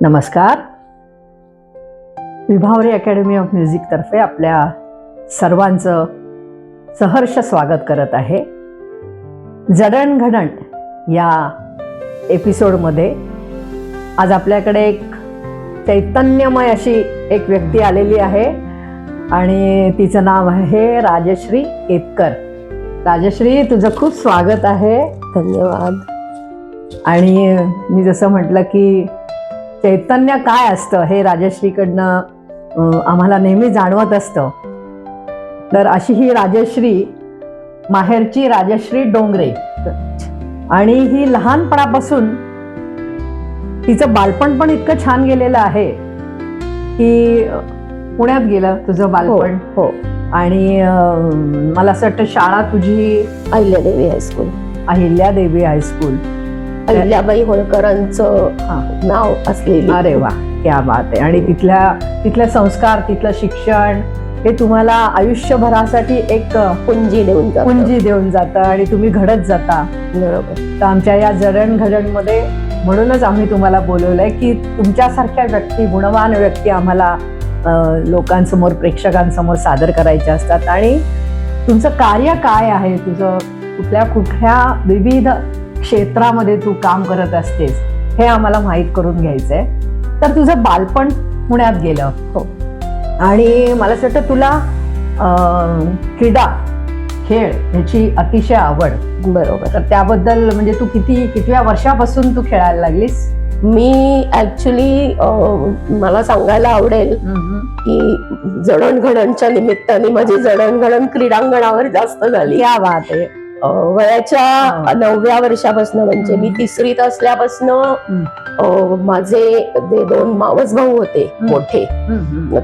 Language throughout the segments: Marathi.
नमस्कार. विभावरी अकॅडमी ऑफ म्युझिक तर्फे आपल्या सर्वांचं सहर्ष स्वागत करत आहे. जडणघडण या एपिसोडमध्ये आज आपल्याकडे एक चैतन्यमय अशी एक व्यक्ती आलेली आहे आणि तिचं नाव आहे राजश्री केतकर. राजश्री, तुझं खूप स्वागत आहे. धन्यवाद. आणि मी जसं म्हटलं की चैतन्य काय असतं हे राजश्रीकडनं आम्हाला नेहमी जाणवत असतं. तर अशी ही राजश्री, माहेरची राजश्री डोंगरे, आणि ही लहानपणापासून तिचं बालपण पण इतकं छान गेलेलं आहे की पुण्यात गेलं तुझं बालपण. हो. आणि मला असं वाटतं शाळा तुझी अहिल्यादेवी हायस्कूल. अहिल्यादेवी हायस्कूल. अहिल्याबाई होळकरांचं नाव असलेली. अरे वा, क्या बात आहे. आणि तिथल्या संस्कार, तिथलं शिक्षण हे तुम्हाला आयुष्यभरासाठी एक पुंजी देऊन जातं आणि तुम्ही घडत जाता. बरोबर. तर आमच्या या जडणघडणमध्ये म्हणूनच आम्ही तुम्हाला बोलवलंय की तुमच्यासारख्या व्यक्ती, गुणवान व्यक्ती आम्हाला लोकांसमोर, प्रेक्षकांसमोर सादर करायच्या असतात. आणि तुमचं कार्य काय आहे, तुझं कुठल्या विविध क्षेत्रामध्ये तू काम करत असतेस हे आम्हाला माहीत करून घ्यायचंय. तर तुझं बालपण पुण्यात गेलं. हो. आणि मला असं वाटतं तुला खेळ ह्याची अतिशय आवड. बरोबर. तर त्याबद्दल म्हणजे तू कितव्या वर्षापासून तू खेळायला लागलीस? मी ऍक्च्युली मला सांगायला आवडेल की जडणघडणच्या निमित्ताने माझी जडणघडण क्रीडांगणावर जास्त झाली. क्या बात आहे. वयाच्या 9व्या वर्षापासून, म्हणजे मी 3रीत असल्यापासून माझे 2 मावस भाऊ होते मोठे.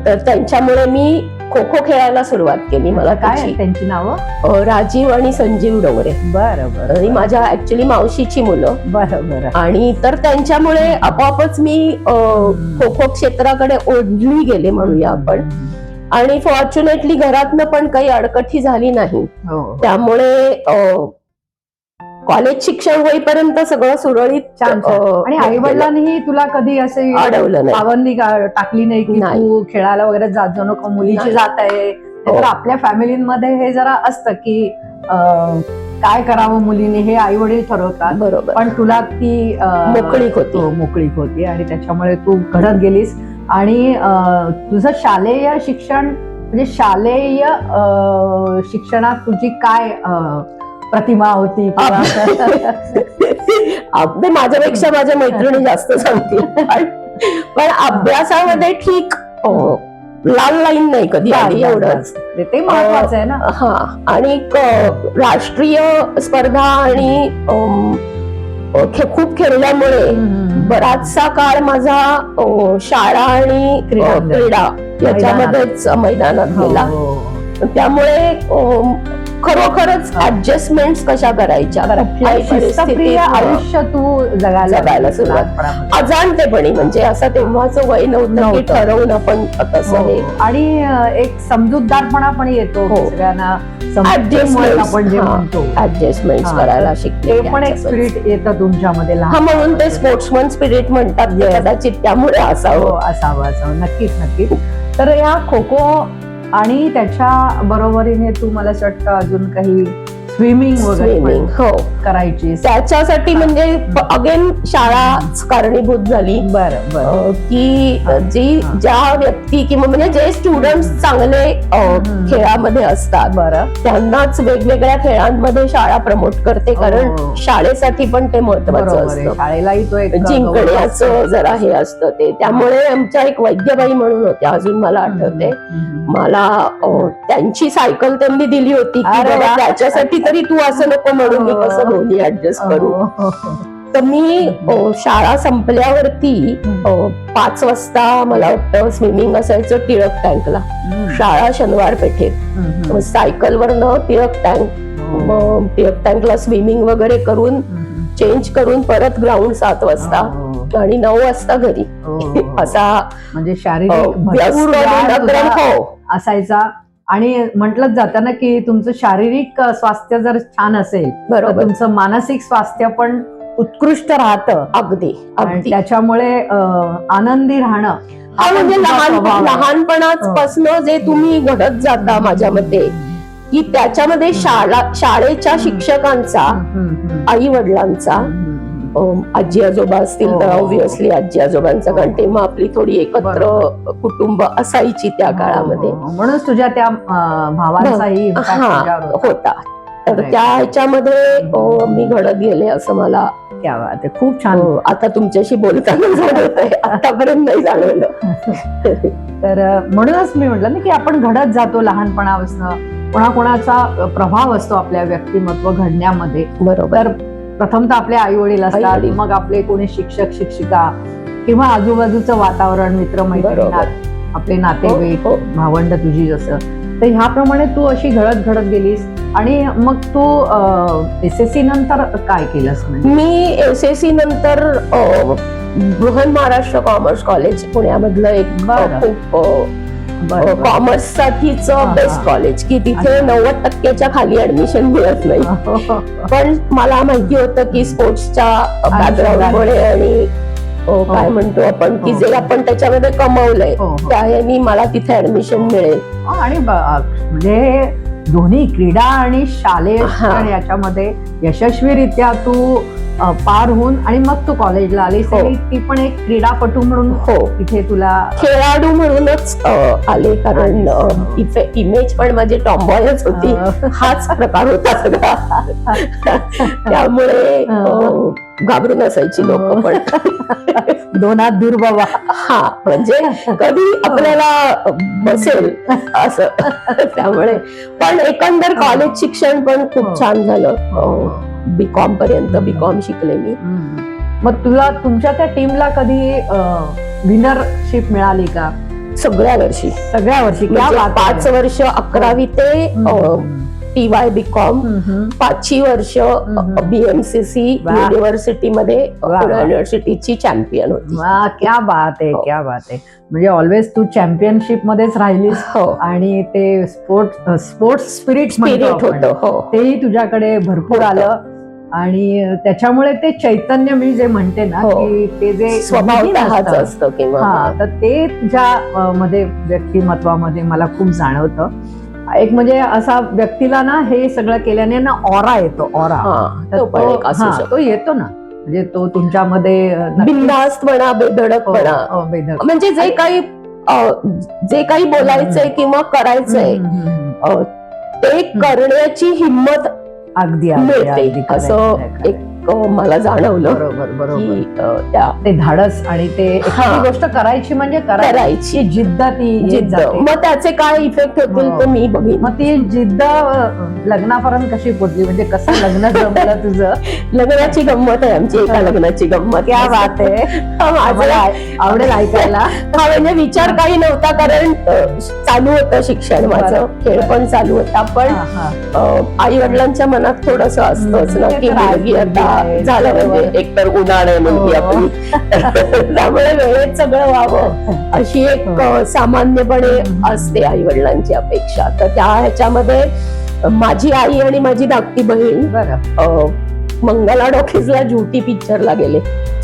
तर त्यांच्यामुळे मी खो खो खेळायला सुरुवात केली. मला काय त्यांची नावं? राजीव आणि संजीव डोंगरे. बरोबर. आणि माझ्या ऍक्च्युली मावशीची मुलं. बरोबर. आणि तर त्यांच्यामुळे आपोआपच मी खो खो क्षेत्राकडे ओढली गेले म्हणूया आपण. आणि फॉर्च्युनेटली घरातनं पण काही अडकठी झाली नाही. त्यामुळे कॉलेज शिक्षण होईपर्यंत सगळं सुरळीत. आणि आई वडिलांनीही तुला कधी असे अडवलं नाही, पाबंदी टाकली नाही की तू खेळायला वगैरे जात जाऊ नको, मुलीची जात आहे. तर आपल्या फॅमिलीमध्ये हे जरा असतं की काय करावं मुलीने हे आई वडील ठरवतात. बरोबर. पण तुला ती मोकळीक होती आणि त्याच्यामुळे तू घडत गेलीस. आणि तुझं शालेय शिक्षण, म्हणजे शालेय शिक्षणात तुझी काय प्रतिमा होती? माझ्यापेक्षा माझ्या मैत्रिणी जास्त सांगतील. पण अभ्यासामध्ये ठीक लाल लाईन नाही कधी आली, एवढंच. ते महत्वाचं आहे ना. हा. आणि राष्ट्रीय स्पर्धा आणि खूप खेळल्यामुळे बराचसा काळ माझा शाळा आणि क्रीडा याच्यामध्येच मैदानात गेला. त्यामुळे खरोखरच ऍडजस्टमेंट कशा करायच्या, आयुष्य तू जगायला सुरुवात अजाणतेपणी, म्हणजे असं तेव्हाचं वय नव्हतं की ठरवून आपण तसं हे. आणि एक समजूतदारपणा पण येतो सगळ्यांना. ऍडजस्टमेंट करायला शिकले. ते पण एक स्पिरिट येतं तुमच्यामध्ये. म्हणून ते स्पोर्ट्समन स्पिरिट म्हणतात कदाचित, त्यामुळे असावं. नक्कीच. तर या खो खो आणि त्याच्या बरोबरीने तू, मला असं वाटतं अजून काही स्विमिंग करायची. त्याच्यासाठी म्हणजे अगेन शाळा कारणीभूत झाली. बरं. की ज्या व्यक्ती किंवा म्हणजे जे स्टुडंट चांगले खेळामध्ये असतात, बरं, त्यांनाच वेगवेगळ्या खेळांमध्ये शाळा प्रमोट करते. कारण शाळेसाठी पण ते महत्वाचं असतं. शाळेलाही तो एक जिंकण्याचं जरा हे असतं ते. त्यामुळे आमच्या एक वैद्यबाई म्हणून होत्या, अजून मला आठवते. मला त्यांची सायकल त्यांनी दिली होती की त्याच्यासाठी तरी तू असं नको म्हणून मी कसं दोन्ही ऍडजस्ट करू. तर मी शाळा संपल्यावरती 5 वाजता मला वाटतं स्विमिंग असायचं टिळक टँकला. शाळा शनिवार पेठेत. सायकलवरनं टिळक टँकला स्विमिंग वगैरे करून चेंज करून परत ग्राउंड 7 वाजता आणि 9 वाजता घरी. असा म्हणजे शारीरिक असायचा. आणि म्हटलंच जातं ना की तुमचं शारीरिक स्वास्थ्य जर छान असेल तर तुमचं मानसिक स्वास्थ्य पण उत्कृष्ट राहतं अगदी आणि अगदी. आनंदी आनंदी राहणं हा पण म्हणजे तुझा स्वभाव आहे. लहानपणापासून जे तुम्ही घडत जाता माझ्या मते, की त्याच्यामध्ये शाळेच्या शिक्षकांचा, आई वडिलांचा, आजी आजोबा असतील तर ऑब्व्हियसली आजी आजोबांचा, कारण तेव्हा आपली थोडी एकत्र कुटुंब असायची त्या काळामध्ये. म्हणूनच तुझ्या त्या भावांचाही impact हा तुझ्यावर होता. होता. तर त्या ह्याच्यामध्ये मी घडत गेले असं मला क्या बात आहे, खूप छान. आता तुमच्याशी बोलताना जाणवत आहे, आतापर्यंत नाही जाणवलं. तर म्हणूनच मी म्हटलं ना की आपण घडत जातो लहानपणापासून, कोणाकोणाचा प्रभाव असतो आपल्या व्यक्तिमत्व घडण्यामध्ये. बरोबर. तर प्रथमतः आपले आई वडील असतात, आई-वडील. मग आपले कोणी शिक्षक शिक्षिका किंवा आजूबाजूचं वातावरण, मित्रमैत्रिणी, बरोबर. आपले नातेवाईक, हो. भावंड तुझी जसं. तर ह्याप्रमाणे तू अशी घडत गेलीस आणि मग तू SSC नंतर काय केलंस? म्हणजे मी SSC नंतर बृहन महाराष्ट्र कॉमर्स कॉलेज पुण्यामधलं एक बरं. खूप कॉमर्स साठीच बेस्ट कॉलेज, की तिथे 90% खाली ऍडमिशन मिळत नाही. पण मला माहिती होतं की स्पोर्ट्सच्या बॅकग्राऊंडमुळे आणि काय म्हणतो आपण की जे आपण त्याच्यामध्ये कमवलंय त्याने मला तिथे ऍडमिशन मिळेल. आणि म्हणजे दोन्ही क्रीडा आणि शालेय शिक्षण याच्यामध्ये यशस्वीरित्या तू पार होऊन आणि मग तू कॉलेजला आलीस. आणि ती पण एक क्रीडापटू म्हणून तिथे तुला खेळाडू म्हणूनच आले, कारण इमेज पण माझी टॉम्बॉयच होती, हाच प्रकार होता सगळा. त्यामुळे घाबरून असायची लोक. पण दोन हात दूर बाबा. हा म्हणजे कधी आपल्याला बसेल असं. त्यामुळे पण एकंदर कॉलेज शिक्षण पण खूप छान झालं. BCom पर्यंत BCom शिकले मी. मग तुला तुमच्या त्या टीमला कधी विनरशिप मिळाली का? सगळ्या वर्षी. म्हणजे 5 वर्ष 11वी ते TY BCom, 5 वर्ष BMCC युनिव्हर्सिटीमध्ये युनिव्हर्सिटीची चॅम्पियन होती. क्या बात आहे, क्या बात आहे. म्हणजे ऑलवेज तू चॅम्पियनशिप मध्येच राहिलीस. आणि ते स्पोर्ट्स स्पिरिट होतं, तेही तुझ्याकडे भरपूर आलं. आणि त्याच्यामुळे ते चैतन्य मी जे म्हणते ना की ते जे स्वभावतःच असतं किंवा तर ते तुझ्या मध्ये व्यक्तिमत्वामध्ये मला खूप जाणवतं. एक म्हणजे असा व्यक्तीला ना हे सगळं केल्याने ना ऑरा येतो, ऑरा. तो येतो ना, म्हणजे तो तुमच्यामध्ये बिनधास्तपणा, बेधडकपणा. म्हणजे जे काही बोलायचंय किंवा करायचंय ते करण्याची हिंमत अगदी मिळते असं एक मला जाणवलं. बरोबर. ते धाडस आणि ते एखादी गोष्ट करायची म्हणजे करायची जिद्द, जिद्द. मग त्याचे काय इफेक्ट होतील ते मी बघीन. मग ती जिद्द लग्नापर्यंत कशी पोचली? म्हणजे कसं लग्न जमलं तुझं? लग्नाची गंमत आहे आमची, एका लग्नाची गंमत. क्या बात आहे, आवडेल ऐकायला. हा म्हणजे विचार काही नव्हता, कारण चालू होतं शिक्षण माझं, खेळ पण चालू होता. पण आई वडिलांच्या मनात थोडस असतंच ना की मुलगी आता झालं, म्हणजे एकतर उन्हाळा मुलगी आपली, त्यामुळे वेळेत सगळं व्हावं अशी एक सामान्यपणे असते आई वडिलांची अपेक्षा. तर त्या ह्याच्यामध्ये माझी आई आणि माझी धाकटी बहीण मंगला टॉकीजला ज्युटी पिक्चरला गेले.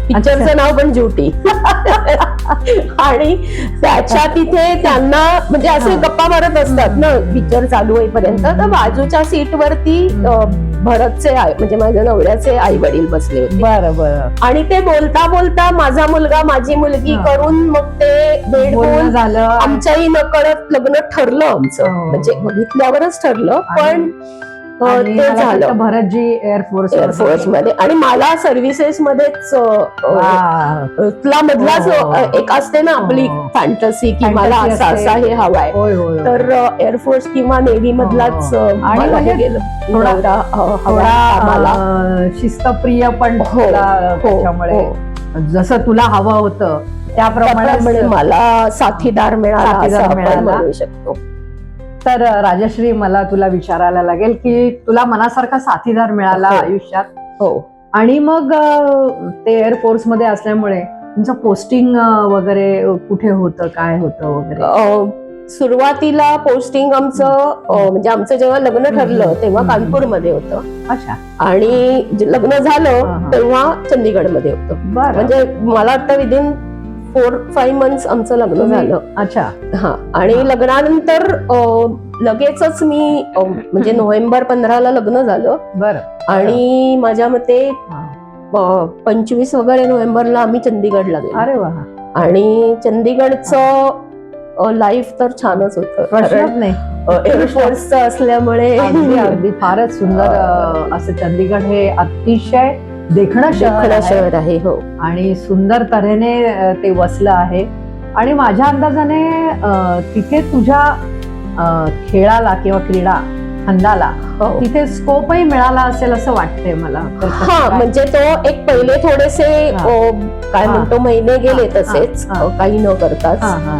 पिक्चरचं नाव पण ज्युटी. आणि त्याच्या तिथे त्यांना म्हणजे असे गप्पा मारत असतात ना पिक्चर चालू होईपर्यंत, तर बाजूच्या सीट वरती भरतचे म्हणजे माझ्या नवऱ्याचे आई वडील बसले होते. बरं. आणि ते बोलता बोलता माझा मुलगा माझी मुलगी करून मग ते भेट होऊन झालं. आमच्याही नकळत लग्न ठरलं आमचं. म्हणजे बघितल्यावरच ठरलं. पण ते झालं भरतजी एअरफोर्स मध्ये. आणि मला सर्व्हिसेस मध्येच तुला मधलाच एक असते ना आपली फॅन्टसी की मला असा हे हवाय, तर एअरफोर्स किंवा नेव्ही मधलाच मला हे गेलं. थोडा शिस्तप्रिय पण त्याच्यामुळे जसं तुला हवं होतं त्याप्रमाणे मला साथीदार मिळाला असं आपण म्हणू शकतो. तर राजश्री, मला तुला विचारायला लागेल की तुला मनासारखा साथीदार मिळाला आयुष्यात. आणि मग ते एअरफोर्स मध्ये असल्यामुळे तुमचं पोस्टिंग वगैरे कुठे होतं, काय होतं वगैरे? सुरुवातीला पोस्टिंग आमचं म्हणजे आमचं जेव्हा लग्न ठरलं तेव्हा कानपूरमध्ये होतं अच्छा आणि लग्न हा, झालं हा. तेव्हा चंदीगडमध्ये होतं. बरं म्हणजे मला वाटतं विदिन 4-5 मंथ्स आमचं लग्न झालं. अच्छा हा आणि लग्नानंतर लगेचच मी म्हणजे नोव्हेंबर 15 लग्न झालं बरं आणि माझ्या मते हा. 25 वगैरे नोव्हेंबरला आम्ही चंदीगडला गेलो. अरे वा आणि चंदीगडचं लाईफ तर छानच होतं. प्रश्नच नाही एअरफोर्सचं असल्यामुळे अगदी अगदी फारच सुंदर असं चंदीगड हे अतिशय देखणं शहर देखणं आहे. शहर आहे. हो आणि सुंदर तऱ्हेने ते वसलं आहे आणि माझ्या अंदाजाने तिथे तुझ्या खेळाला किंवा क्रीडा छंदाला हो. तिथे स्कोपही मिळाला असेल असं वाटतंय मला. तर कसं हा काय? म्हणजे तो एक पहिले थोडेसे काय हा. म्हणतो महिने गेले हा, तसेच हा. काही न करताच. हा, हा.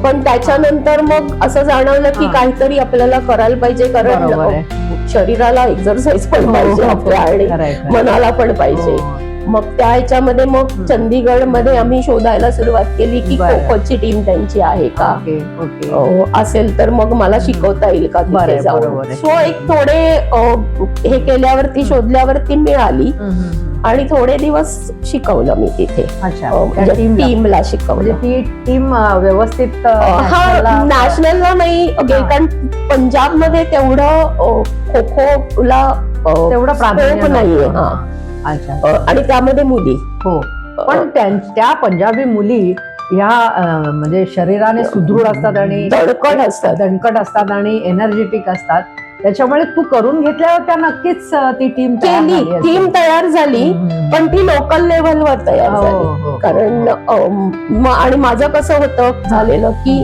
पण त्याच्यानंतर मग असं जाणवलं की हा. काहीतरी आपल्याला करायला पाहिजे कारण बरोबर आहे. शरीराला एक्सरसाइज पण हो, पाहिजे हो, आपल्या आणि खरंय, खरंय. मनाला पण पाहिजे. हो. मग त्या ह्याच्यामध्ये मग चंदीगड मध्ये आम्ही शोधायला सुरुवात केली की बरं. खो खोची टीम त्यांची आहे का, ओके ओके असेल तर मग मला शिकवता येईल का बरं तिथे आहे, जाऊन. बरोबर आहे. सो एक थोडे हे केल्यावरती शोधल्यावरती मिळाली आणि थोडे दिवस शिकवलं मी तिथे. अच्छा म्हणजे त्या टीमला. टीमला म्हणजे शिकवलं. ती टीम व्यवस्थित हा national ला- नॅशनलला नाही कारण पंजाब मध्ये तेवढं खो खोला तेवढं प्राधान्य नाहीये. नव्हतं. हा अच्छा आणि त्यामध्ये मुली हो पण त्या पंजाबी मुली ह्या म्हणजे शरीराने सुदृढ असतात आणि दणकट असतात आणि एनर्जेटिक असतात. त्याच्यामुळे तू करून घेतल्यावर त्या नक्कीच ती टीम टीम तयार झाली पण ती लोकल लेव्हलवर तयार हो, झाली. हो, कारण आणि माझं कसं होतं झालेलं की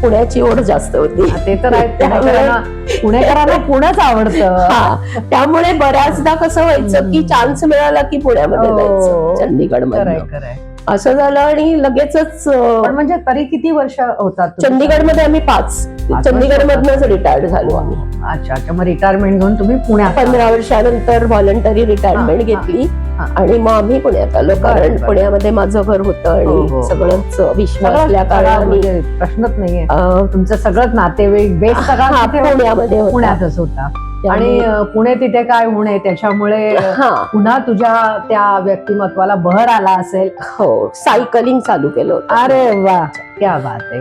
पुण्याची ओढ जास्त होती. ते तर आहे. पुणेकरांना पुणेच आवडतं. हा त्यामुळे बऱ्याचदा कसं व्हायचं की चान्स मिळाला की पुण्यामध्ये हो. जायचं चंदीगड खरंय मध्ये खरंय. असं झालं आणि लगेचच पण म्हणजे तरी किती वर्ष होतात तुम्ही? चंदीगडमध्ये आम्ही 5 चंदीगड मधनच रिटायर्ड झालो आम्ही. अच्छा अच्छा मग रिटायरमेंट घेऊन तुम्ही पुण्यात 15 वर्षानंतर व्हॉलंटरी रिटायरमेंट हा, घेतली हा. आणि मग आम्ही पुण्यात आलो कारण बरं. पुण्यामध्ये माझं घर होतं हो, आणि हो. सगळंच विश्वास सगळं असल्या कारणाने म्हणजे प्रश्नच नाहीये. तुमचं सगळंच नातेवाईक बेस सगळा तिथे पुण्यामध्ये होता. पुण्यातच होता त्यामुळे- आणि पुणे तिथे काय उणे त्याच्यामुळे हा पुन्हा तुझ्या त्या व्यक्तिमत्वाला बहर आला असेल. हो सायकलिंग चालू केलं होतं. अरे वा क्या बात आहे.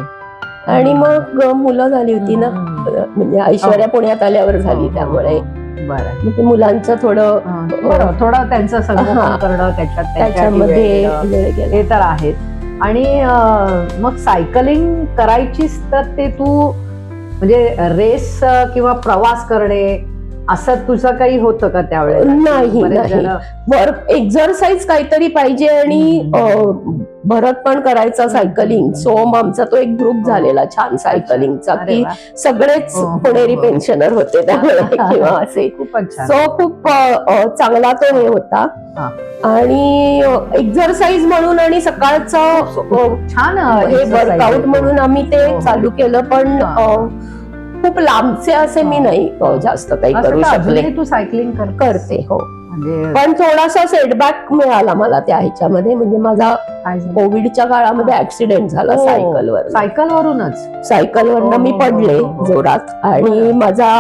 आणि मग मुलं झाली होती ना म्हणजे ऐश्वर्या पुण्यात आल्यावर झाली त्यामुळे बरं मग ते मुलांचं थोडं बरं थोडं त्यांचं संगोपन हा. करणं त्याच्यामध्ये वेळ गेला. हे तर आहेच. आणि मग सायकलिंग करायचीच तर ते तू म्हणजे रेस किंवा प्रवास करणे असं तुझं काही होतं का त्यावेळेला? नाही बरेच नाही जण- वर्क एक्झरसाइज काहीतरी पाहिजे आणि भरत पण करायचा सायकलिंग. सो मग आमचा तो एक ग्रुप झालेला छान सायकलिंगचा अरे की वा. सगळेच हो, हो, पुणेरी हो. पेन्शनर होते त्यामुळे किंवा असे. खूपच छान. सो खूप चांगला तो हे होता हा. आणि एक्झरसाइज म्हणून आणि सकाळचं छान हे exercise वर्कआउट आहे. म्हणून आम्ही ते हो, हो. चालू केलं पण हा. खूप लांबचे असे मी नाही जास्त काही असं करू तर शकले. अजूनही तू सायकलिंग करते हो म्हणजे पण थोडासा सेटबॅक मिळाला मला त्या ह्याच्यामध्ये म्हणजे माझा काय झालं? कोविडच्या काळामध्ये ऍक्सिडेंट झाला हो. सायकलवर. सायकलवरूनच सायकलवरनं मी हो, पडले हो, हो. जोरात आणि माझा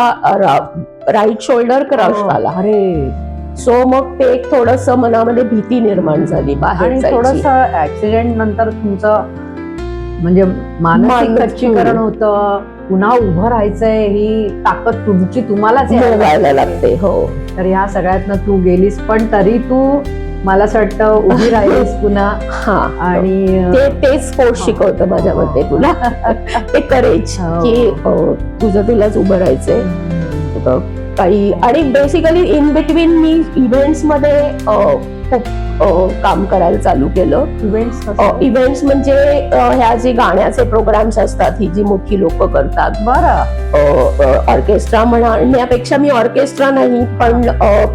राईट शोल्डर क्रश झाला. अरे सो मग ते एक थोडस मनामध्ये भीती निर्माण झाली बाहेर आणि जायची. थोडस ऍक्सिडेंट नंतर तुमचं म्हणजे मानसिक मानसिक- खच्चीकरण होतं. पुन्हा उभं राहायचंय ही ताकद तुमची तुम्हालाच यायला मिळवायला लागते. लागते हो तर ह्या सगळ्यातनं तू गेलीस पण तरी तू मला असं वाटतं उभी राहिलीस पुन्हा. हा आणि ते स्पोर्ट शिकवतं माझ्या मते तुला ते करेज हो. की तुलाच उभं राहायचंय काही. आणि basically in between me events मध्ये खूप काम करायला चालू केलं. इव्हेंट्स म्हणजे ह्या जे गाण्याचे प्रोग्राम्स असतात ही जी मोठी लोक करतात. बरं ऑर्केस्ट्रा म्हणण्यापेक्षा मी ऑर्केस्ट्रा नाही पण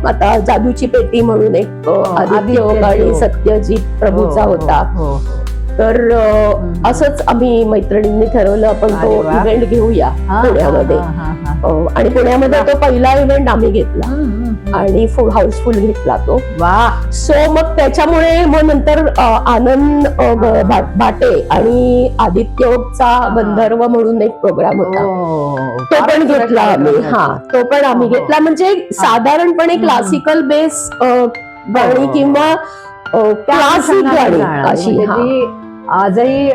आता जादूची पेटी म्हणून एक आदित्य आणि सत्यजित प्रभूचा होता. तर असंच आम्ही मैत्रिणींनी ठरवलं आपण तो अरे वा. इव्हेंट घेऊया पुण्यामध्ये. आणि पुण्यामध्ये तो पहिला इव्हेंट आम्ही घेतला आणि फुल हाऊसफुल घेतला तो. वा. सो मग त्याच्यामुळे मग नंतर आनंद भाटे आणि आदित्यचा गंधर्व म्हणून एक प्रोग्राम होता, तो पण घेतला आम्ही. तो पण आम्ही घेतला. म्हणजे साधारणपणे क्लासिकल बेस गाणी किंवा क्लासिक गाणी अशी. आजही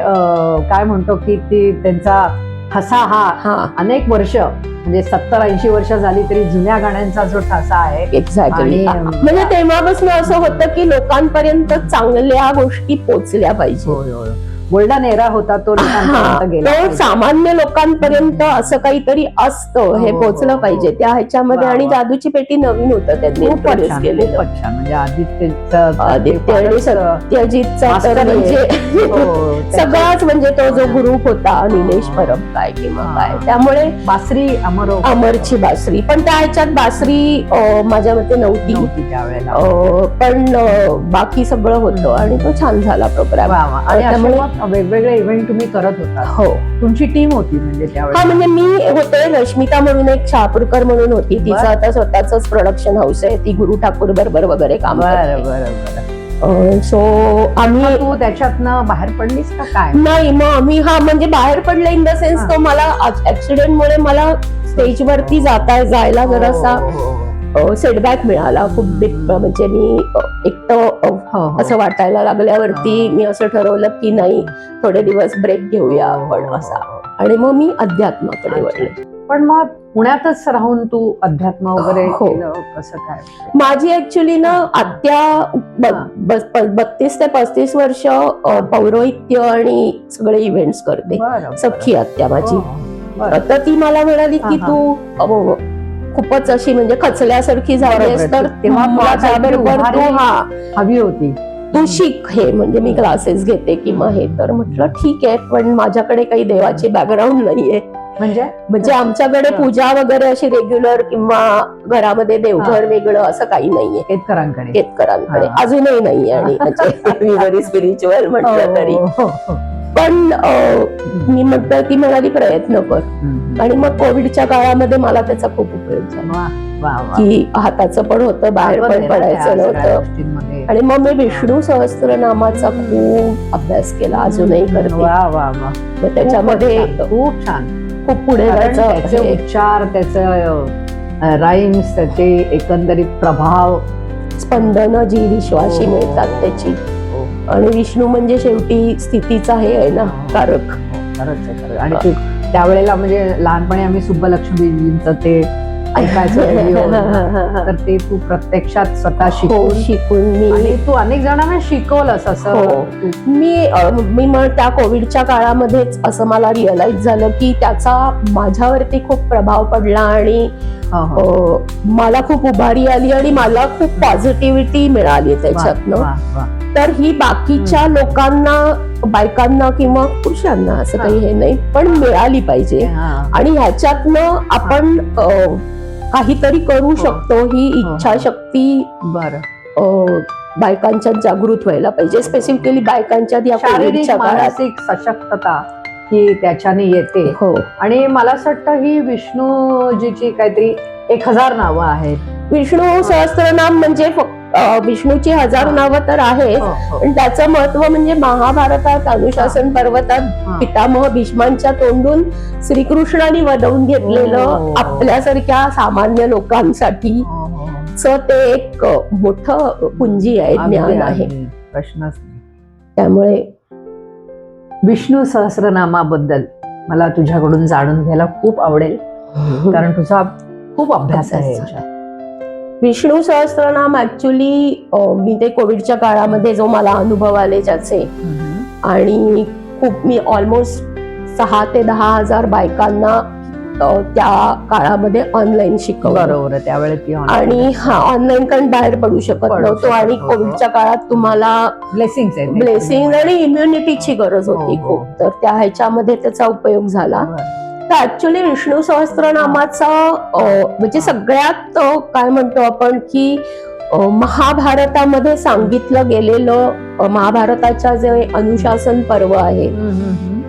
काय म्हणतो की ती त्यांचा ठसा हा अनेक वर्ष म्हणजे 70-80 वर्ष झाली तरी जुन्या गाण्यांचा जो ठसा आहे. एक्झॅक्टली. म्हणजे तेव्हापासून असं होतं की लोकांपर्यंत चांगल्या गोष्टी पोचल्या पाहिजे. गोल्डन एरा होता तो लोकांपर्यंत गेला. तो सामान्य लोकांपर्यंत असं काहीतरी असतं हे पोचलं पाहिजे त्या ह्याच्यामध्ये. आणि जादूची पेटी नवीन होतं त्यांनी इंट्रोड्यूस केलेलं. म्हणजे आदित्य आणि सत्यजितचा तर म्हणजे सगळाच म्हणजे तो जो ग्रुप होता निलेश परब काय किंवा काय, त्यामुळे बासरी अमरची बासरी. पण त्या ह्याच्यात बासरी माझ्या मते नव्हती त्यावेळेला, पण बाकी सगळं होतं आणि तो छान झाला प्रोग्राम. त्यामुळे वेगवेगळे इव्हेंट तुम्ही करत होता. हो. तुमची टीम होती म्हणजे त्यावेळेस? म्हणजे मी होते, रश्मिता म्हणून एक शहापूरकर म्हणून होती, तिचं आता स्वतःच प्रोडक्शन हाऊस आहे, ती गुरु ठाकूर बरोबर वगैरे काम करते. सो आम्ही तू त्याच्यातनं बाहेर पडलीस का काय? नाही, मग आम्ही म्हणजे बाहेर पडले इन द सेन्स तो मला ऍक्सिडेंटमुळे मला स्टेजवरती जायला जरासा सेटबॅक मिळाला खूप. म्हणजे मी एकटं असं वाटायला लागल्यावरती मी असं ठरवलं की नाही, थोडे दिवस ब्रेक घेऊया आपण असा. आणि मग मी अध्यात्माकडे वळले. पण मग पुण्यातच राहून तू अध्यात्म वगैरे कसं काय? माझी ऍक्च्युली ना आत्या 32 ते 35 वर्ष पौरोहित्य आणि सगळे इव्हेंट्स करते. सख्खी आत्या माझी. तर ती मला म्हणाली की तू खूपच अशी म्हणजे खचल्यासारखी झालीस तर तेव्हा माझ्याबरोबर तू हवी होती, तू शिक हे, म्हणजे मी क्लासेस घेते किंवा हे. तर म्हटलं ठीक आहे, पण माझ्याकडे काही देवाची बॅकग्राऊंड नाहीये. म्हणजे आमच्याकडे पूजा वगैरे अशी रेग्युलर किंवा घरामध्ये देवघर वेगळं असं काही नाहीये केतकरांकडे अजूनही नाहीये. आणि व्हेरी स्पिरिच्युअल म्हटलं तरी. पण मी म्हटलं ती म्हणाली प्रयत्न कर. आणि मग कोविडच्या काळामध्ये मला त्याचा खूप उपयोग झाला की हाताचं पण होतं, बाहेर पण पडायचं नव्हतं. आणि मग मी विष्णू सहस्त्रनामाचा खूप अभ्यास केला, अजूनही करते. मग त्याच्यामध्ये खूप छान, खूप पुढे जायचं. त्याचे उच्चार, त्याचं राईम्स, त्याचे एकंदरीत प्रभाव, स्पंदन जी विश्वाशी मिळतात त्याची. आणि विष्णू म्हणजे शेवटी स्थितीचा हे आहे ना, कारक. आणि त्यावेळेला म्हणजे लहानपणी आम्ही सुब्बलक्ष्मीजींचं ते ऐकायचं, तर ते तू प्रत्यक्षात स्वतः शिकून मी तू अनेक जणांना शिकवलंस असं. मी त्या कोविडच्या काळामध्येच असं मला रिअलाइज झालं की त्याचा माझ्यावरती खूप प्रभाव पडला आणि मला खूप उभारी आली आणि मला खूप पॉझिटिव्हिटी मिळाली त्याच्यातनं. तर ही बाकीच्या लोकांना, बायकांना किंवा पुरुषांना असं काही हे नाही, पण मिळाली पाहिजे. आणि ह्याच्यातनं आपण काहीतरी करू शकतो ही इच्छाशक्ती बायकांच्या जागृत व्हायला पाहिजे. स्पेसिफिकली बायकांच्या शारीरिक मानसिक सशक्तता ही त्याच्याने येते. आणि मला असं वाटतं ही विष्णूजीची काहीतरी 1000 नावं आहेत. विष्णू सहस्त्रनाम म्हणजे विष्णूची 1000 नावं तर आहेत, पण त्याचं महत्व म्हणजे महाभारतात अनुशासन पर्वतात पितामह भीष्मांच्या तोंडून श्रीकृष्णाने वदवून घेतलेलं आपल्यासारख्या सामान्य लोकांसाठी ते एक मोठं पुंजी आहे, ज्ञान आहे. प्रश्नच. त्यामुळे विष्णू सहस्रनामाबद्दल मला तुझ्याकडून जाणून घ्यायला खूप आवडेल, कारण तुझा खूप अभ्यास आहे. विष्णू सहस्त्रनाम ऍक्च्युली मी ते कोविडच्या काळामध्ये जो मला अनुभव आले ज्याचे, आणि खूप मी ऑलमोस्ट 6 ते 10 हजार बायकांना त्या काळामध्ये ऑनलाईन शिकवलं. बरोबर, त्यावेळेस. आणि ऑनलाईन कारण बाहेर पडू शकत नव्हतो आणि कोविडच्या काळात तुम्हाला ब्लेसिंग आणि इम्युनिटीची गरज होती खूप, तर त्या ह्याच्यामध्ये त्याचा उपयोग झाला. तर ऍक्च्युली विष्णू सहस्त्रनामाचा म्हणजे सगळ्यात काय म्हणतो आपण की महाभारतामध्ये सांगितलं गेलेलं, महाभारताच्या जे अनुशासन पर्व आहे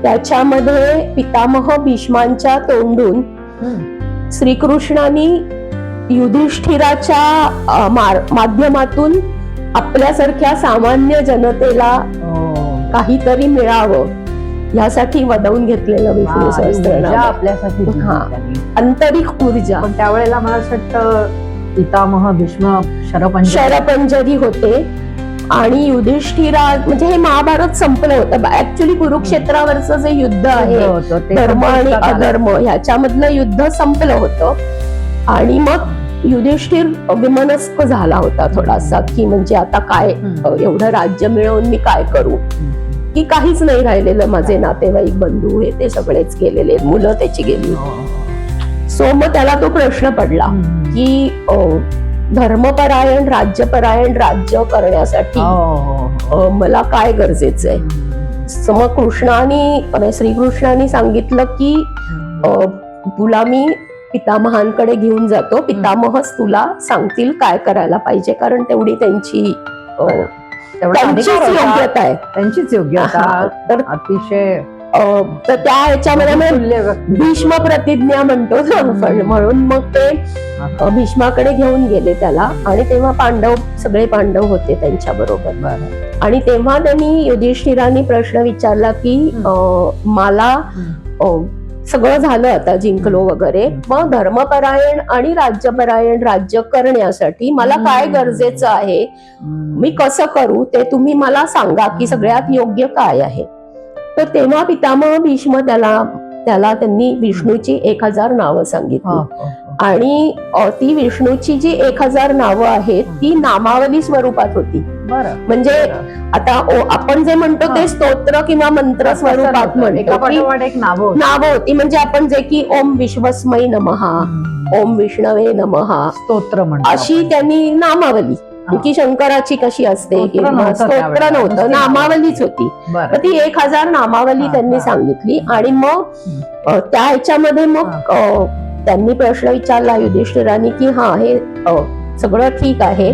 त्याच्यामध्ये पितामह भीष्मांच्या तोंडून श्रीकृष्णांनी युधिष्ठिराच्या माध्यमातून आपल्यासारख्या सामान्य जनतेला काहीतरी मिळावं यासाठी वदवून घेतलेलं विष्णू सहस्त्रनाम आपल्यासाठी दिली हा. त्यांनी. आंतरिक ऊर्जा. पण त्यावेळेला मला असं वाटतं पितामह भीष्म शरपंजरी होते आणि युधिष्ठिरा म्हणजे हे महाभारत संपलं होतं. ऍक्च्युली कुरुक्षेत्रावरचं जे युद्ध आहे धर्म आणि अधर्म ह्याच्यामधलं युद्ध संपलं होतं आणि मग युधिष्ठिर विमनस्क झाला होता थोडासा की म्हणजे आता काय एवढं राज्य मिळवून मी काय करू, की काहीच नाही राहिलेलं. माझे नातेवाईक बंधू हे ते सगळेच गेलेले, मुलं त्याची गेली. सो मग त्याला तो प्रश्न पडला की धर्मपरायण राज्यपरायण राज्य करण्यासाठी मला काय गरजेचं आहे. मग कृष्णाने श्रीकृष्णाने सांगितलं की तुला मी पितामहांकडे घेऊन जातो, पितामहच तुला सांगतील काय करायला पाहिजे, कारण तेवढी त्यांचीच योग्यता आहे. त्यांचीच योग्यता. तर अतिशय तर त्या ह्याच्यामध्ये भीष्म प्रतिज्ञा म्हणतो आपण, म्हणून मग ते भीष्माकडे घेऊन गेले त्याला. आणि तेव्हा सगळे पांडव होते त्यांच्या बरोबर. आणि तेव्हा त्यांनी युधिष्ठिरांनी प्रश्न विचारला की मला सगळं झालं आता, जिंकलो वगैरे, मग धर्मपरायण आणि राज्यपरायण राज्य करण्यासाठी मला काय गरजेचं आहे, मी कसं करू ते तुम्ही मला सांगा की सगळ्यात योग्य काय आहे. तर तेव्हा पितामह भीष्म त्याला त्यांनी विष्णूची 1000 नावं सांगितली. आणि ती विष्णूची जी 1000 नावं आहेत ती नामावली स्वरूपात होती. म्हणजे आता आपण जे म्हणतो ते स्तोत्र किंवा मंत्र स्वरूपात म्हणतो, नावं होती. म्हणजे आपण जे की ओम विश्वस्मै नमः, ओम विष्णवे नमः स्तोत्र म्हणतो, अशी त्यांनी नामावली की शंकराची कशी असते किंवा स्तोत्र नव्हतं, नामावलीच होती. तर ती 1000 नामावली त्यांनी सांगितली. आणि मग त्या ह्याच्यामध्ये मग त्यांनी प्रश्न विचारला युधिष्ठिरांनी की हा हे सगळं ठीक आहे,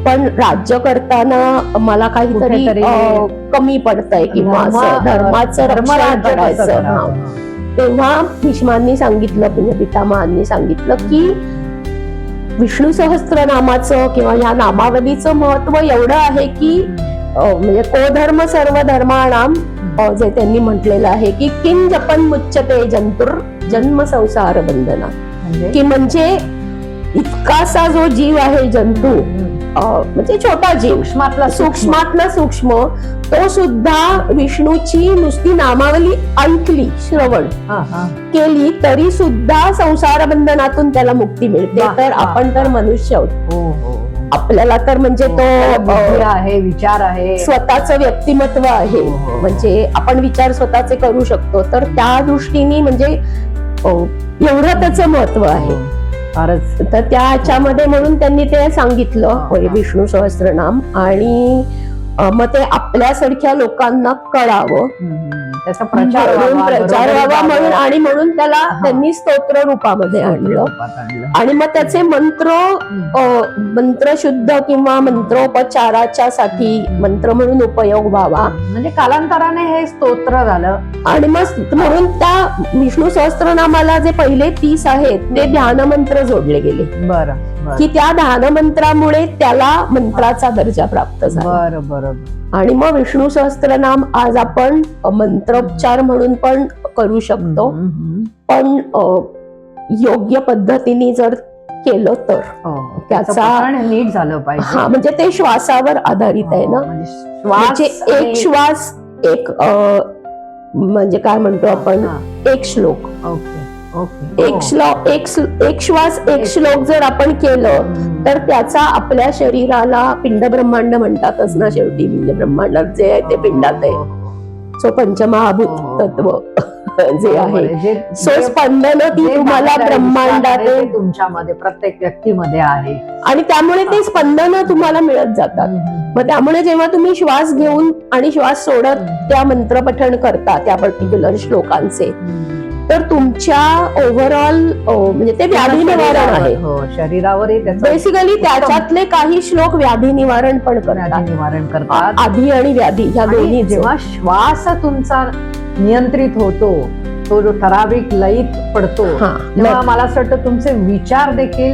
पण राज्य करताना मला काहीतरी कमी पडतंय किंवा असं धर्माचं रक्षण करायचं. तेव्हा भीष्मांनी सांगितलं, म्हणजे पितामहांनी सांगितलं की विष्णू सहस्त्रनामाचं किंवा या नामावलीचं महत्व एवढं आहे की म्हणजे को धर्म सर्व धर्माणाम, जे त्यांनी म्हटलेलं आहे की किं जपन मुच्यते जंतुर जन्म संसार बंधना, की म्हणजे इतकासा जो जीव आहे जंतू, म्हणजे छोटा जीव, सूक्ष्मातला सूक्ष्म, तो सुद्धा विष्णूची नुसती नामावली ऐकली, श्रवण केली तरी सुद्धा संसार बंधनातून त्याला मुक्ती मिळते. तर आपण तर मनुष्य आहोत, आपल्याला तर म्हणजे तो आहे, विचार आहे, स्वतःचं व्यक्तिमत्व आहे, म्हणजे आपण विचार स्वतःचे करू शकतो. तर त्या दृष्टीने म्हणजे एवढं त्याचं महत्व आहे. तर त्या ह्याच्यामध्ये म्हणून त्यांनी ते सांगितलं विष्णू सहस्त्रनाम. आणि मग ते आपल्यासारख्या लोकांना कळावं, त्याचा प्रचार व्हावा म्हणून, आणि म्हणून त्याला त्यांनी स्तोत्र रूपामध्ये आणलं. आणि मग त्याचे मंत्र शुद्ध किंवा मंत्रोपचाराच्या साठी मंत्र म्हणून उपयोग व्हावा, म्हणजे कालांतराने हे स्तोत्र झालं. आणि मग म्हणून त्या विष्णू सहस्त्रनामाला जे पहिले 30 आहेत ते ध्यान मंत्र जोडले गेले. बरं, की त्या ध्यान मंत्रामुळे त्याला मंत्राचा दर्जा प्राप्त झाला. बरोबर. आणि मग विष्णू सहस्त्रनाम आज आपण मंत्रोपचार म्हणून पण करू शकतो, पण योग्य पद्धतीने जर केलं तर त्याचा नीट झालं पाहिजे. हा, म्हणजे ते श्वासावर आधारित आहे ना, म्हणजे एक श्वास एक म्हणजे काय म्हणतो आपण, एक श्लोक, एक श्वास एक श्लोक जर आपण केलं तर त्याचा आपल्या शरीराला पिंड ब्रह्मांड म्हणतातच ना शेवटी, म्हणजे ब्रह्मांडात जे आहे ते पिंडात आहे. सो पंचमहाभूत तत्व जे आहे, सो स्पंदन ती तुम्हाला ब्रह्मांडात तुमच्यामध्ये प्रत्येक व्यक्तीमध्ये आहे, आणि त्यामुळे ते स्पंदन तुम्हाला मिळत जातात. मग त्यामुळे जेव्हा तुम्ही श्वास घेऊन आणि श्वास सोडत त्या मंत्र पठण करता त्या पर्टिक्युलर श्लोकांचे, तर तुमच्या ओव्हरऑल म्हणजे ते व्याधी निवारण आहे शरीरावरही. बेसिकली त्याच्यातले काही श्लोक व्याधी निवारण पण करतात, आधी आणि व्याधी ह्या दोन्ही. जेव्हा श्वास तुमचा नियंत्रित होतो, तो जो ठराविक लयीत पडतो, तेव्हा मला असं वाटतं तुमचे विचार देखील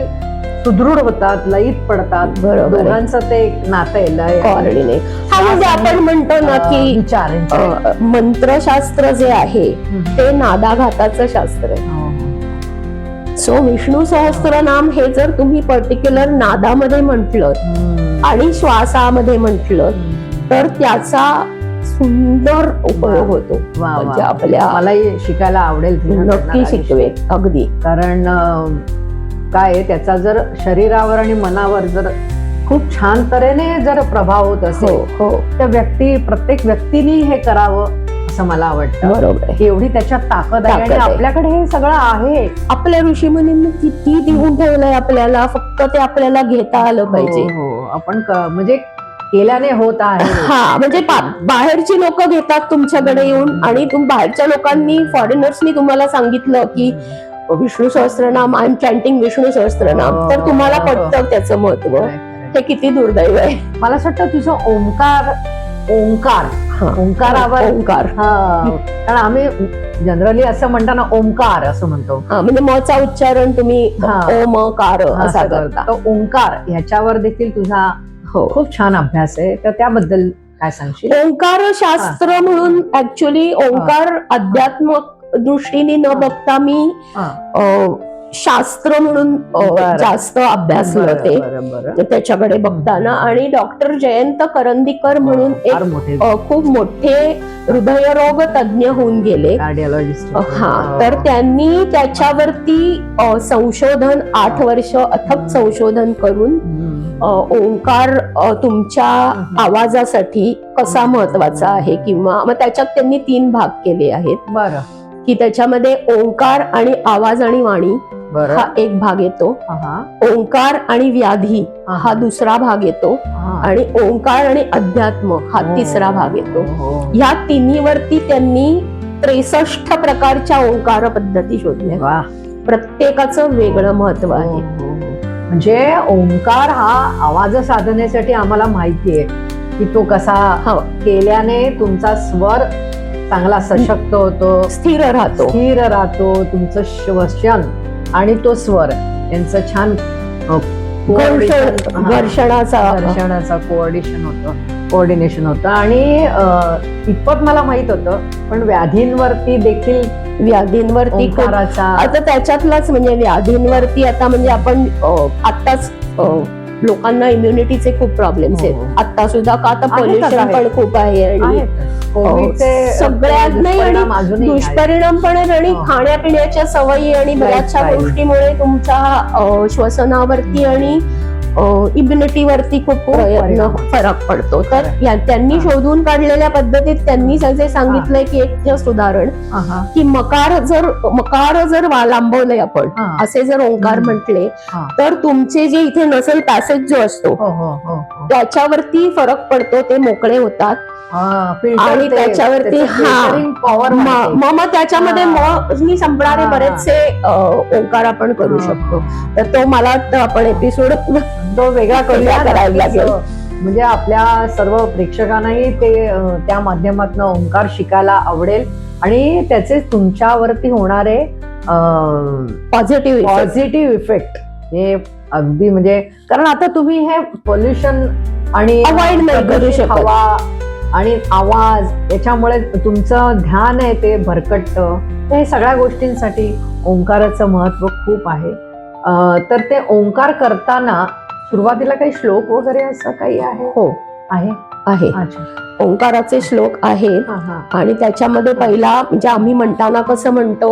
सुदृढ होतात, लयीत पडतात. बरोबर आहे. दोघांचं ते एक नातं आहे, लय आणि कोऑर्डिनेट. हा म्हणजे आपण म्हणतो ना की विचार यांचे. मंत्रशास्त्र जे आहे हम्म. ते नादाघाताचं शास्त्र आहे. हो, सो विष्णू सहस्त्रनाम हे जर तुम्ही पर्टिक्युलर नादामध्ये म्हटलं हम्म. आणि श्वासामध्ये म्हटलं तर त्याचा सुंदर उपयोग होतो. वा, वा. म्हणजे आपल्या मलाही शिकायला आवडेल तुझ्याकडनं, नक्की राजेश्री. शिकवे अगदी. कारण काय आहे, त्याचा जर शरीरावर आणि मनावर जर खूप छान तऱ्हेने जर प्रभाव होत हो असेल हो तर प्रत्येक व्यक्तीने हे करावं असं मला वाटतं. बरोबर आहे. की एवढी त्याच्यात ताकद आहे आणि ताकद आहे. आपल्याकडे हे सगळं आहे. आपल्या ऋषीमुनींनी किती देऊन ठेवलंय आपल्याला, फक्त ते आपल्याला घेता आलं पाहिजे. हो, हो. आपण म्हणजे केल्याने होत आहे. हा म्हणजे बाहेरची लोक घेतात तुमच्याकडे येऊन आणि बाहेरच्या लोकांनी फॉरेनर्सनी तुम्हाला सांगितलं की Vishnu Sahasranama, I am chanting Vishnu Sahasranama, तर तुम्हाला पटतं त्याचं महत्व. हे किती दुर्दैव आहे. मला असं वाटतं तुझं ओंकार हा. ओंकारावर ओंकार. कारण आम्ही जनरली असं म्हणताना ओंकार असं म्हणतो. हा म्हणजे मचा उच्चारण तुम्ही हा. ओम कार असा असं करता. करतो. ओंकार ह्याच्यावर देखील तुझा हो. खूप छान अभ्यास आहे, तर त्याबद्दल काय सांगशील? ओंकार शास्त्र म्हणून ऍक्च्युली ओंकार अध्यात्मक दृष्टीने न बघता मी शास्त्र म्हणून बरं. जास्त अभ्यासलं ते बरं, बरं. त्याच्याकडे बघताना. आणि डॉक्टर जयंत करंदीकर म्हणून एक फार मोठे खूप मोठे हृदयरोग तज्ज्ञ होऊन गेले. कार्डिओलॉजिस्ट. हा, तर त्यांनी त्याच्यावरती संशोधन 8 वर्ष अथक संशोधन करून ओंकार तुमच्या आवाजासाठी कसा महत्वाचा आहे, किंवा मग त्याच्यात त्यांनी 3 भाग केले आहेत. बरं, की त्याच्यामध्ये ओंकार आणि आवाज आणि वाणी बरं. हा एक भाग येतो. हा, ओंकार आणि व्याधी हा दुसरा भाग येतो. हा. आणि ओंकार आणि अध्यात्म हा तिसरा भाग येतो. हो. ह्या तिन्हीवरती त्यांनी 63 प्रकारच्या ओंकार पद्धती शोधल्या. वा. प्रत्येकाचं वेगळं महत्व हो, आहे. हो, हो. म्हणजे ओंकार हा आवाज साधनेसाठी आम्हाला माहिती आहे की तो कसा हो. केल्याने तुमचा स्वर चांगला सशक्त होतो, स्थिर राहतो. तुमचं श्वसन आणि तो स्वर यांचं छान घर्षणाचा कोऑर्डिनेशन होतं. आणि इतपत मला माहित होतं, पण व्याधींवरती देखील ओंकाराचा आता त्याच्यातलाच म्हणजे व्याधींवरती आता म्हणजे आपण आत्ताच लोकांना इम्युनिटीचे खूप प्रॉब्लेम्स आहेत. हो. आता सुद्धा का आता आहेतच, पोल्युशन आहेत. पण खूप आहे आणि सगळ्यात नाही आणि दुष्परिणाम पण आहेत आणि खाण्यापिण्याच्या सवयी आणि बऱ्याचशा गोष्टीमुळे तुमच्या श्वसनावरती आणि इम्युनिटीवरती खूप फरक पडतो. तर त्यांनी शोधून काढलेल्या पद्धतीत त्यांनी जे सांगितलंय की एक जस्ट उदाहरण की मकार जर लांबवलंय आपण असे जर ओंकार म्हटले तर तुमचे जे इथे नसल पॅसेज जो असतो त्याच्यावरती फरक पडतो, ते मोकळे होतात. आणि त्याच्यावरती मग त्याच्यामध्ये मी संपणारे बरेचसे ओंकार आपण करू शकतो. तर तो मला वाटतं आपण एपिसोड तो वेगळा करायला लागेल. म्हणजे आपल्या सर्व प्रेक्षकांनाही ते त्या माध्यमातून ओंकार शिकायला आवडेल आणि त्याचे तुमच्यावरती होणारे पॉझिटिव्ह इफेक्ट हे अगदी म्हणजे, कारण आता तुम्ही हे पोल्युशन आणि अवॉइड नाही करू शकत. हवा आणि आवाज याच्यामुळे तुमचं ध्यान आहे ते भरकटतं. हे सगळ्या गोष्टींसाठी ओंकाराचं महत्व खूप आहे. तर ते ओंकार करताना सुरुवातीला काही श्लोक वगैरे असं काही आहे? हो आहे. अच्छा. ओंकाराचे श्लोक आहेत आणि त्याच्यामध्ये पहिला म्हणजे आम्ही म्हणताना कसं म्हणतो,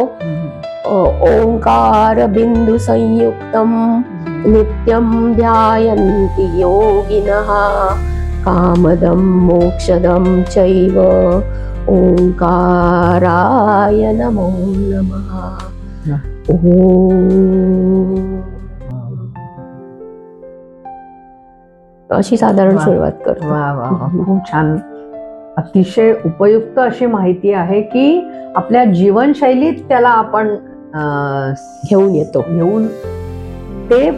ओंकार बिंदू संयुक्तम नित्यम ध्यायन्ति योगिनः कामदं मोक्षदं चैव ओंकाराय नमो नमः. अशी साधारण सुरुवात करतो. वा वा, खूप छान. अतिशय उपयुक्त अशी माहिती आहे की आपल्या जीवनशैलीत त्याला आपण घेऊन ते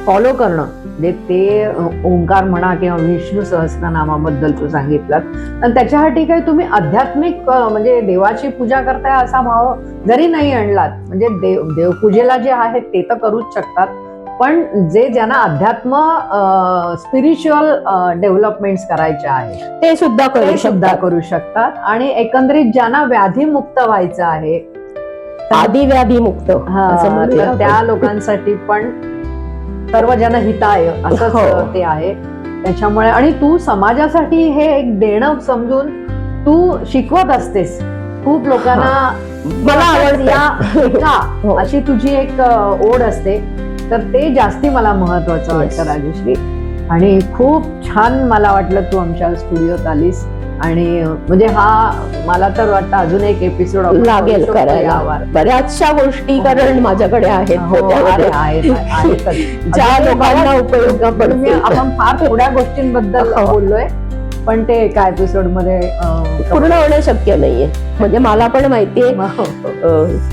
फॉलो करणं. म्हणजे ते ओंकार म्हणा किंवा विष्णू सहस्रनामाबद्दल तू सांगितलं, तर त्याच्यासाठी काही तुम्ही आध्यात्मिक म्हणजे देवाची पूजा करताय असा भाव जरी नाही आणलात, म्हणजे देवपूजेला जे आहे ते तर करूच शकतात, पण जे ज्यांना अध्यात्म स्पिरिच्युअल डेव्हलपमेंट करायचे आहे ते सुद्धा ते करू सुद्धा शकतात. करू शकतात. आणि एकंदरीत ज्यांना व्याधीमुक्त व्हायचं आहे आधी व्याधी मुक्त असं म्हणूया तर आपण. त्या लोकांसाठी पण सर्व जनहिताय असंच हो. ते आहे. त्याच्यामुळे आणि तू समाजासाठी हे एक देणं समजून तू शिकवत असतेस खूप लोकांना. मला आवडतं. या हो. अशी तुझी एक ओढ असते, तर ते जास्ती मला महत्वाचं वाटतं राजश्री. आणि खूप छान मला वाटलं तू आमच्या स्टुडिओत आलीस. आणि म्हणजे हा मला तर वाटतं अजून एक एपिसोड लागेल करायला बऱ्याचशा गोष्टी, कारण माझ्याकडे आहेत ज्या लोकांना उपयोग पडतील. आपण फार थोड्या गोष्टींबद्दल बोललोय, पण ते एका एपिसोड मध्ये पूर्ण होणं शक्य नाहीये. म्हणजे मला पण माहितीये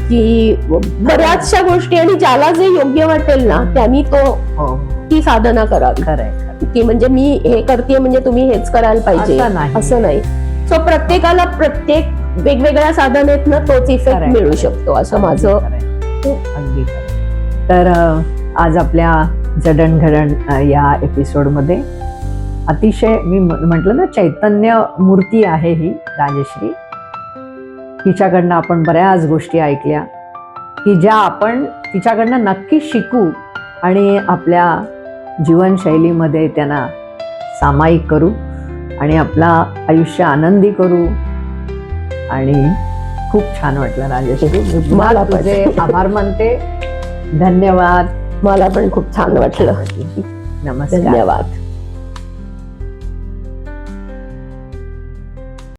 की बऱ्याचशा गोष्टी, आणि ज्याला जे योग्य वाटेल ना त्यांनी तो ती साधना करावी. खरंय की म्हणजे मी हे करते म्हणजे तुम्ही हेच करायला पाहिजे असं नाही. सो प्रत्येकाला प्रत्येक वेगवेगळ्या साधनेतनं तोच इफेक्ट मिळू शकतो असं माझं. अगदी. तर आज आपल्या जडणघडण या एपिसोडमध्ये अतिशय मी म्हटलं ना चैतन्य मूर्ती आहे ही राजश्री. हिच्याकडनं आपण बऱ्याच गोष्टी ऐकल्या की ज्या आपण तिच्याकडनं नक्की शिकू आणि आपल्या जीवनशैलीमध्ये त्यांना सामायिक करू आणि आपला आयुष्य आनंदी करू. आणि खूप छान वाटलं राजश्री. मला तुझे आभार मानते. धन्यवाद. मला पण खूप छान वाटलं. नमस्कार. धन्यवाद.